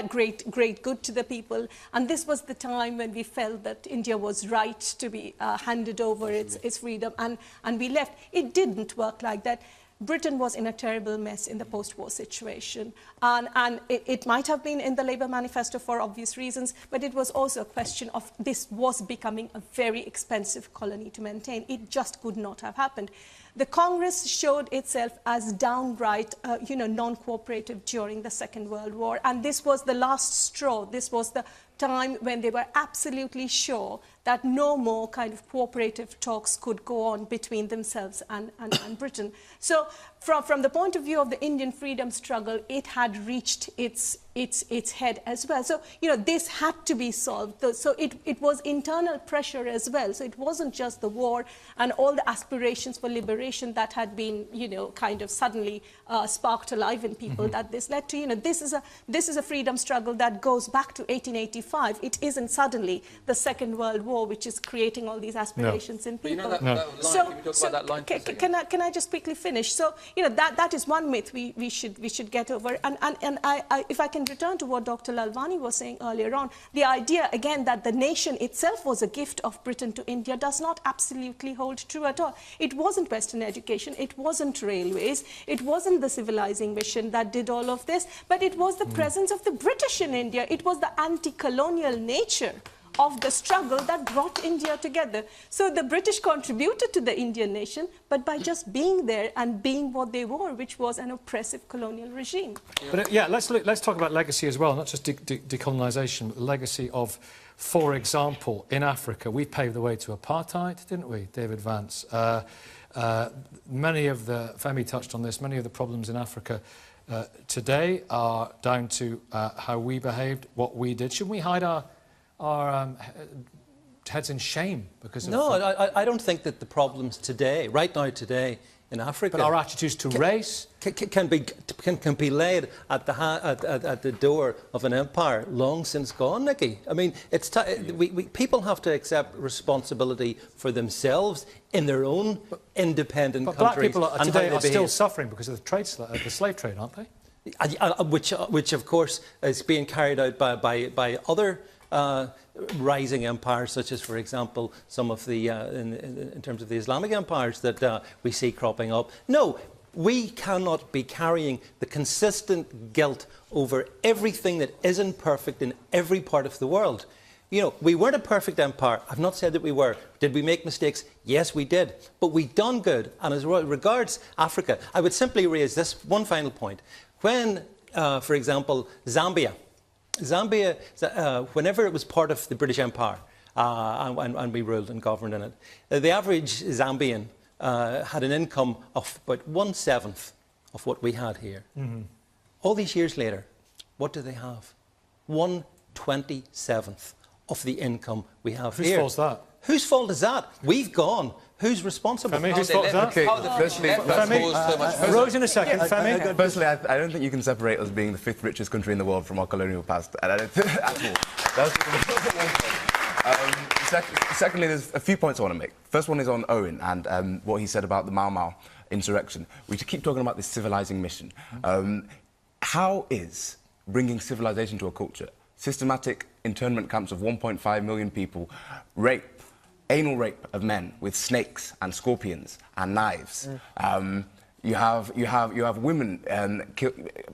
great good to the people, and this was the time when we felt that India was right to be handed over its freedom, and we left. It didn't work like that. Britain was in a terrible mess in the post-war situation, and it might have been in the Labour manifesto for obvious reasons, but it was also a question of this was becoming a very expensive colony to maintain. It just could not have happened. The Congress showed itself as downright, non-cooperative during the Second World War, and this was the last straw. This was the time when they were absolutely sure that no more kind of cooperative talks could go on between themselves and Britain. So from the point of view of the Indian freedom struggle, it had reached its head as well. So, this had to be solved. So it was internal pressure as well. So it wasn't just the war and all the aspirations for liberation that had been, kind of suddenly sparked alive in people that this led to. This is a freedom struggle that goes back to 1885. It isn't suddenly the Second World War which is creating all these aspirations in people. Can I just quickly finish? So, that is one myth we should get over. And if I can return to what Dr. Lalwani was saying earlier on, the idea again that the nation itself was a gift of Britain to India does not absolutely hold true at all. It wasn't Western education, it wasn't railways, it wasn't the civilizing mission that did all of this, but it was the presence of the British in India. It was the anti-colonial nature of the struggle that brought India together. So the British contributed to the Indian nation, but by just being there and being what they were, which was an oppressive colonial regime. But let's talk about legacy as well, not just decolonisation, but the legacy of, for example, in Africa, we paved the way to apartheid, didn't we, David Vance? Femi touched on this, many of the problems in Africa today are down to how we behaved, what we did. Shouldn't we hide our heads in shame because of... No, I don't think that the problems today, right now today in Africa... But our attitudes to race... Can be laid at the door of an empire long since gone, Nicky. I mean, people have to accept responsibility for themselves in their own independent countries. But black people today are still suffering because of the slave trade, aren't they? Which of course is being carried out by other rising empires, such as, for example, some of the, in terms of the Islamic empires that we see cropping up. No, we cannot be carrying the consistent guilt over everything that isn't perfect in every part of the world. You know, we weren't a perfect empire. I've not said that we were. Did we make mistakes? Yes, we did. But we done good. And as regards Africa, I would simply raise this one final point. When, for example, Zambia, whenever it was part of the British Empire, and we ruled and governed in it, the average Zambian had an income of about 1/7 of what we had here. Mm-hmm. All these years later, what do they have? 1/27 of the income we have here. Whose fault is that? Whose fault is that? We've gone. Who's responsible? Femi, whose fault is that? Okay, Rose in a second. Femi? Firstly, I don't think you can separate us being the 5th richest country in the world from our colonial past. And I don't think at all. Secondly, there's a few points I want to make. First one is on Owen and what he said about the Mau Mau insurrection. We keep talking about this civilizing mission. How is bringing civilization to a culture, systematic internment camps of 1.5 million people, rape, anal rape of men with snakes and scorpions and knives. You have women,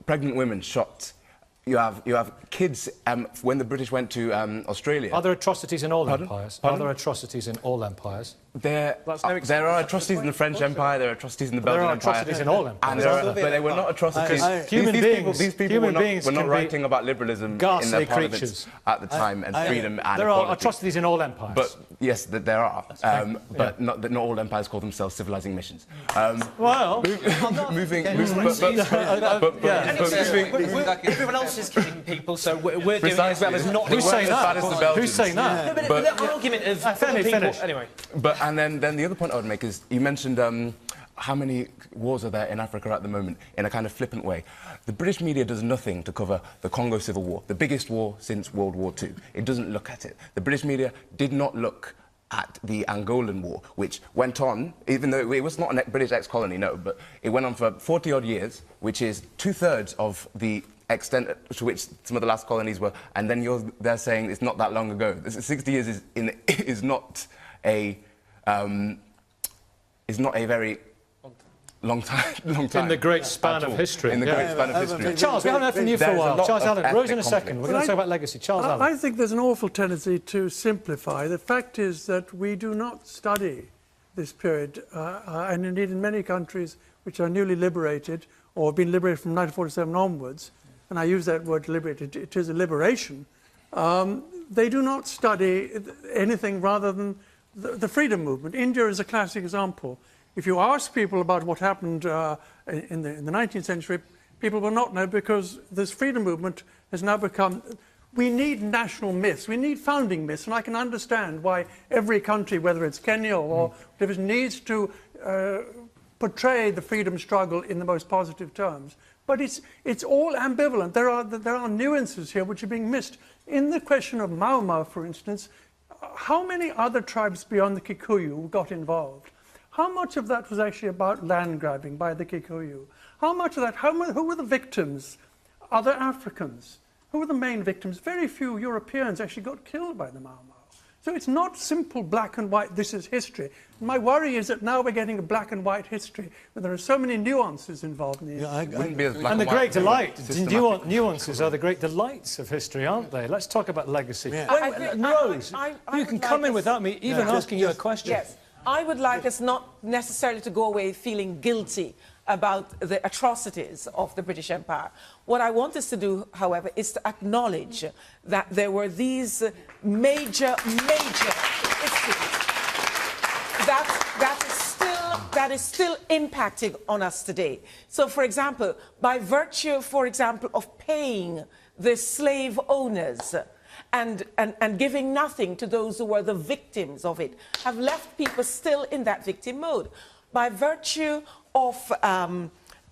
pregnant women shot. You have kids. When the British went to Australia, are there atrocities in all empires? Pardon? Are there atrocities in all empires? There are atrocities in the French Empire. There are atrocities in the Belgian Empire. There are atrocities in all empires. But they were not atrocities. These people were not writing about liberalism in their parliaments at the time and freedom and there equality. Are atrocities in all empires. But yes, there are. But not all empires call themselves civilizing missions. Well, everyone else is killing people, so we're doing as well as not. Who's saying that? Who's saying that? No, but the argument of people. Anyway. And then the other point I would make is you mentioned how many wars are there in Africa at the moment in a kind of flippant way. The British media does nothing to cover the Congo Civil War, the biggest war since World War II. It doesn't look at it. The British media did not look at the Angolan War, which went on, even though it was not a British ex-colony, no, but it went on for 40-odd years, which is 2/3 of the extent to which some of the last colonies were, and then they're saying it's not that long ago. 60 years is not a very long time. In the great span of history. In the great span of history. Charles, we haven't heard from you for a while. Charles Allen, Rose in a second. We're going to talk about legacy. Charles Allen. I think there's an awful tendency to simplify. The fact is that we do not study this period, and indeed in many countries which are newly liberated or have been liberated from 1947 onwards, and I use that word liberated, it is a liberation, they do not study anything rather than the freedom movement. India is a classic example. If you ask people about what happened in the 19th century, people will not know because this freedom movement has now become... We need national myths. We need founding myths. And I can understand why every country, whether it's Kenya or whatever, needs to portray the freedom struggle in the most positive terms. But it's all ambivalent. There are nuances here which are being missed. In the question of Mau Mau, for instance, how many other tribes beyond the Kikuyu got involved? How much of that was actually about land grabbing by the Kikuyu? How much of that, who were the victims? Other Africans. Who were the main victims? Very few Europeans actually got killed by the Mau Mau. So it's not simple black and white, this is history. My worry is that now we're getting a black and white history, but there are so many nuances involved in the history. And the great delight, nuances are the great delights of history, aren't they? Let's talk about legacy. Rose, you can come in without me even asking you a question. Yes. I would like us not necessarily to go away feeling guilty about the atrocities of the British Empire. What I want us to do, however, is to acknowledge that there were these major issues that is still impacting on us today. So, for example, by virtue, of paying the slave owners and giving nothing to those who were the victims of it, have left people still in that victim mode. By virtue of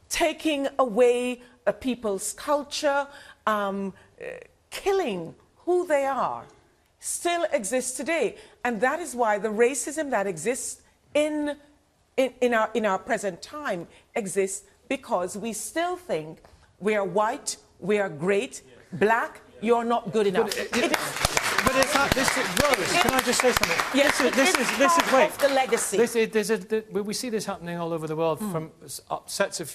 taking away people's culture, killing who they are, still exists today. And that is why the racism that exists in our present time exists, because we still think we are white, we are great, black, you're not good enough. but it's not, Rose, can I just say something? Yes, this is part of the legacy. We see this happening all over the world, from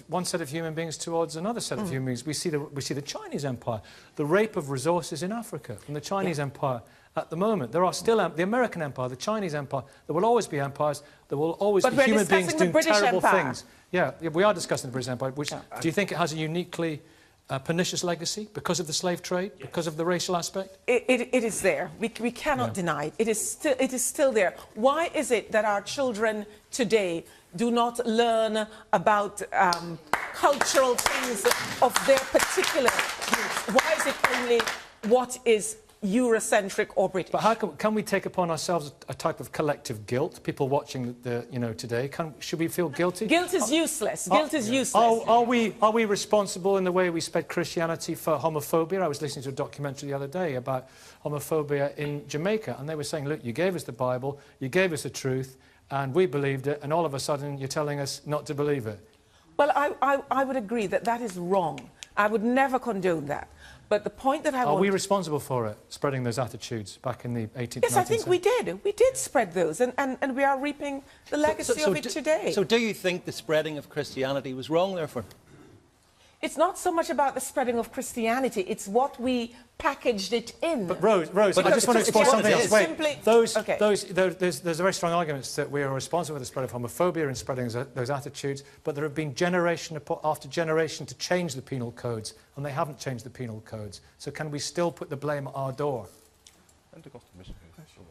one set of human beings towards another set of human beings. We see the Chinese Empire, the rape of resources in Africa from the Chinese Empire. At the moment, there are still the American Empire, the Chinese Empire. There will always be empires. There will always be human beings doing terrible things. Yeah, we are discussing the British Empire. Which do you think it has a uniquely pernicious legacy because of the slave trade, because of the racial aspect? It is there. We cannot deny it. It is still there. Why is it that our children today do not learn about cultural things of their particular groups? Why is it only what is Eurocentric or British? But how can we take upon ourselves a type of collective guilt? People watching today, should we feel guilty? Guilt is useless. Guilt is useless. Are we responsible in the way we spread Christianity for homophobia? I was listening to a documentary the other day about homophobia in Jamaica, and they were saying, look, you gave us the Bible, you gave us the truth, and we believed it, and all of a sudden you're telling us not to believe it. Well, I would agree that that is wrong. I would never condone that. But the point that Are we responsible for it, spreading those attitudes back in the 18th, Yes, 19th I think we did. We did spread those, and we are reaping the legacy of it today. So do you think the spreading of Christianity was wrong, therefore? It's not so much about the spreading of Christianity, it's what we packaged it in. But Rose, I just want to explore something else. Wait, there's a very strong argument that we are responsible for the spread of homophobia and spreading those attitudes, but there have been generation after generation to change the penal codes, and they haven't changed the penal codes. So can we still put the blame at our door?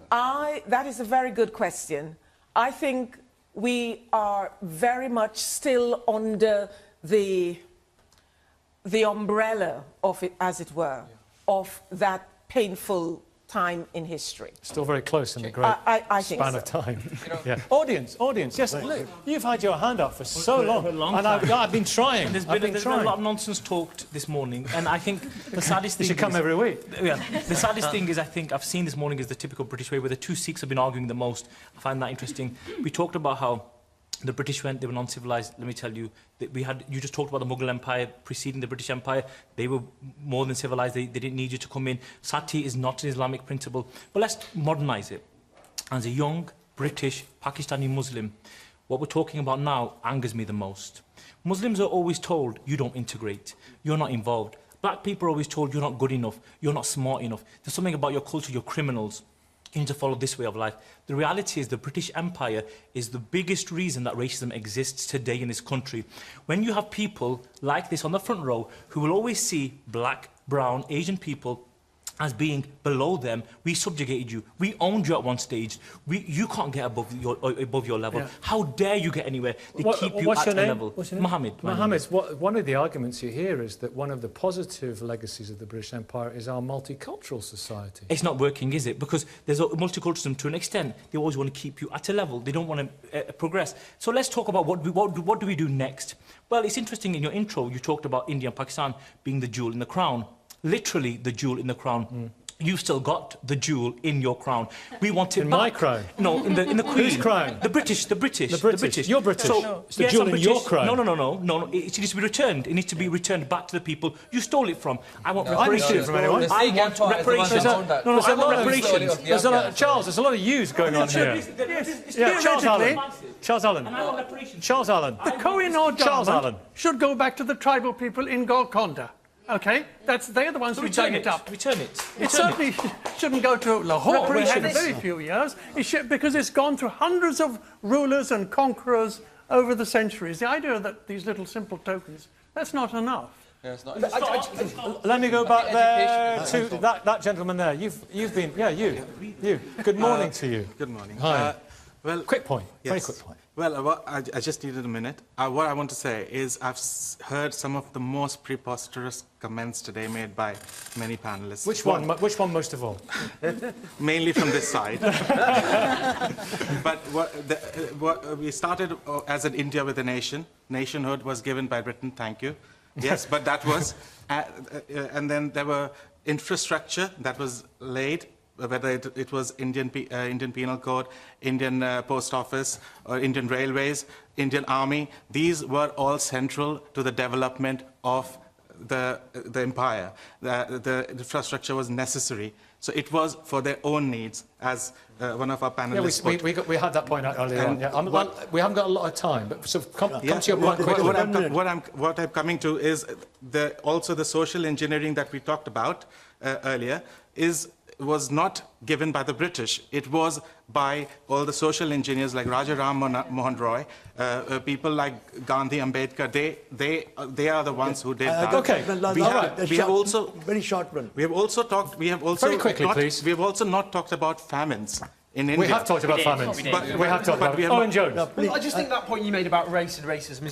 That is a very good question. I think we are very much still under the umbrella of it, as it were, of that painful time in history. Still very close in the great span of time. Yeah. Audience, yes, look, you've had your hand up for so long, and I've been trying. There's been a lot of nonsense talked this morning, and I think the saddest thing you should come every week. Yeah, the saddest thing is I think I've seen this morning is the typical British way, where the two Sikhs have been arguing the most. I find that interesting. We talked about how the British they were non-civilized. Let me tell you, you just talked about the Mughal Empire preceding the British Empire. They were more than civilized. They didn't need you to come in. Sati is not an Islamic principle. But let's modernize it. As a young British Pakistani Muslim, what we're talking about now angers me the most. Muslims are always told, you don't integrate, you're not involved. Black people are always told, you're not good enough, you're not smart enough. There's something about your culture, you're criminals. You need to follow this way of life. The reality is the British Empire is the biggest reason that racism exists today in this country. When you have people like this on the front row who will always see black, brown, Asian people as being below them, we subjugated you. We owned you at one stage. You can't get above your level. Yeah. How dare you get anywhere? They keep you at a level. What's your name? Mohammed. One of the arguments you hear is that one of the positive legacies of the British Empire is our multicultural society. It's not working, is it? Because there's a multiculturalism to an extent. They always want to keep you at a level. They don't want to progress. So let's talk about what do we do next? Well, it's interesting in your intro, you talked about India and Pakistan being the jewel in the crown. Literally the jewel in the crown. You've still got the jewel in your crown. We want it in back. My crown? No, in the Queen. Whose crown? The British. The British. You're British. So, it's the jewel in your crown. No. It needs to be returned. It needs to be returned back to the people you stole it from. I want reparations. I didn't steal it from anyone. I want reparations. I want reparations. Charles, there's a lot of yous going on here. Yeah, Charles Allen. And I want reparations. Charles Allen. The Kohinoor government should go back to the tribal people in Golconda. Okay, they're the ones who dug it up. Return it. It certainly shouldn't go to Lahore in a very few years, because it's gone through hundreds of rulers and conquerors over the centuries. The idea that these little simple tokens, that's not enough. Yeah, it's not. Let me go back there to that gentleman there. You've been, you. Good morning to you. Good morning. Hi. Quick point. Yes. Very quick point. Well, I just needed a minute. What I want to say is I've heard some of the most preposterous comments today made by many panelists. Which one most of all? Mainly from this side. But what we started as an India with a nation. Nationhood was given by Britain, thank you. Yes, but that was... and then there were infrastructure that was laid, whether it was Indian Penal Code, Indian Post Office, or Indian Railways, Indian Army. These were all central to the development of the empire. The infrastructure was necessary. So it was for their own needs, as one of our panelists put. we had that point out earlier on. Yeah. We haven't got a lot of time, but so come to your point quickly. What I'm coming to is also the social engineering that we talked about earlier was not given by the British. It was by all the social engineers like Raja Ram Mohan Roy, people like Gandhi, Ambedkar. They are the ones who did that. Okay. We have also very short one. We have also talked. We have also very quickly, please. We have also not talked about famines in India. We have talked about famines. We have talked about Owen Jones. Well, I just think that point you made about race and racism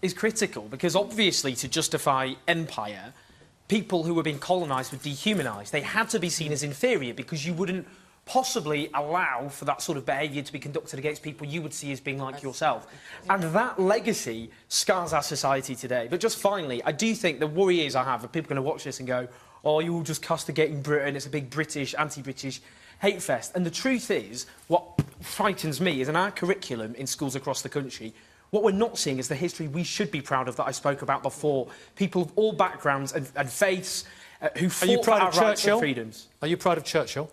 is critical, because obviously to justify empire, people who were being colonised were dehumanised. They had to be seen as inferior, because you wouldn't possibly allow for that sort of behaviour to be conducted against people you would see as being like yourself. And that legacy scars our society today. But just finally, I do think the worry is I have are people going to watch this and go, oh, you're all just castigating Britain, it's a big British, anti-British hate fest. And the truth is, what frightens me is in our curriculum in schools across the country, what we're not seeing is the history we should be proud of that I spoke about before. People of all backgrounds and faiths who fought for our rights and freedoms. Are you proud of Churchill?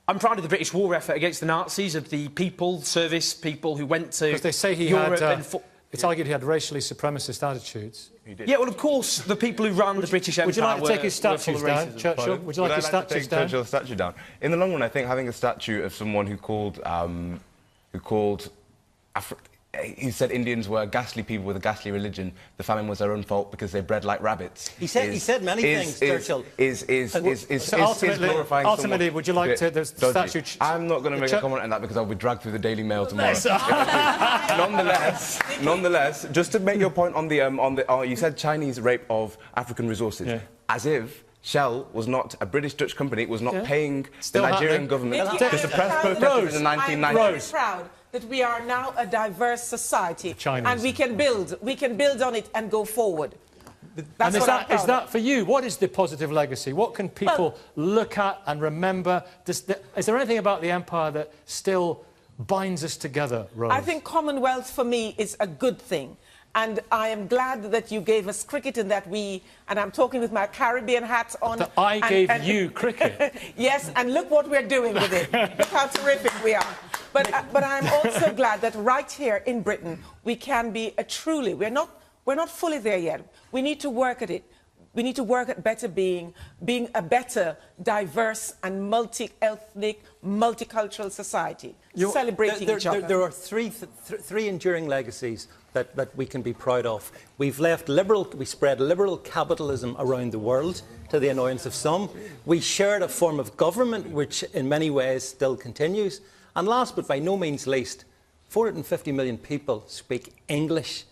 I'm proud of the British war effort against the Nazis, of the people, service people who went to Because they say he Europe had... and it's argued he had racially supremacist attitudes. Yeah, well, of course, the people who ran the British Empire. Would you like to take his statues down, Pardon? Churchill? Would you like his statues down? Churchill's statue down? In the long run, I think having a statue of someone who called he said Indians were ghastly people with a ghastly religion. The famine was their own fault because they bred like rabbits. He said many things, Churchill. Ultimately, would you like to the statue? I'm not going to make a comment on that because I'll be dragged through the Daily Mail tomorrow. Nonetheless, just to make your point on you said Chinese rape of African resources, as if Shell was not a British-Dutch company, was not paying the Nigerian government to suppress protesters in the 1990s. I'm very proud that we are now a diverse society, and we can build on it and go forward. That's and is that for you? What is the positive legacy? What can people look at and remember? Is there anything about the empire that still binds us together, Rose? I think Commonwealth for me is a good thing. And I am glad that you gave us cricket and that and I'm talking with my Caribbean hat on. That I gave you cricket? Yes, and look what we're doing with it. Look how terrific we are. But I'm also glad that right here in Britain, we can be we're not fully there yet. We need to work at it. We need to work at better being a better, diverse and multi-ethnic, multicultural society, celebrating each other. There are three enduring legacies that we can be proud of. We spread liberal capitalism around the world to the annoyance of some. We shared a form of government which in many ways still continues. And last but by no means least, 450 million people speak English.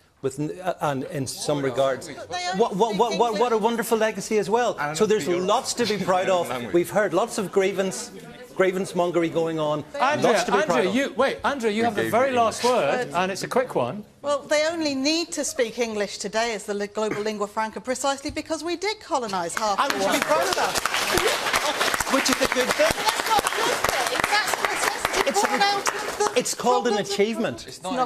And in some regards, what a wonderful legacy as well. So there's lots to be proud of. We've heard lots of grievance mongery going on. Andrea, you have the very last word, and it's a quick one. Well, they only need to speak English today as the global lingua franca precisely because we did colonise half the world. And we should be proud of that. Which is a good thing. That's not a good thing. That's It's called an achievement. It's not an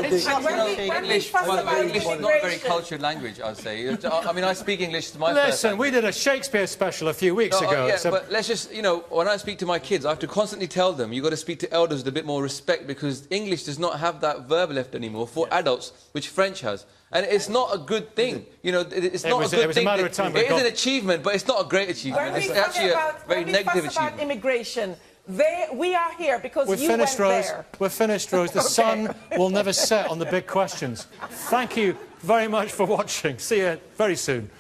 achievement. English is not a very cultured language, I'd say. I mean, I speak English to my Listen, we did a Shakespeare special a few weeks ago. But let's just, when I speak to my kids, I have to constantly tell them, you've got to speak to elders with a bit more respect because English does not have that verb left anymore for adults, which French has. And it's not a good thing. It's not a good thing. It is an achievement, but it's not a great achievement. It's actually a very negative achievement. About immigration, we are here because you went there. We're finished, Rose. The sun will never set on the big questions. Thank you very much for watching. See you very soon.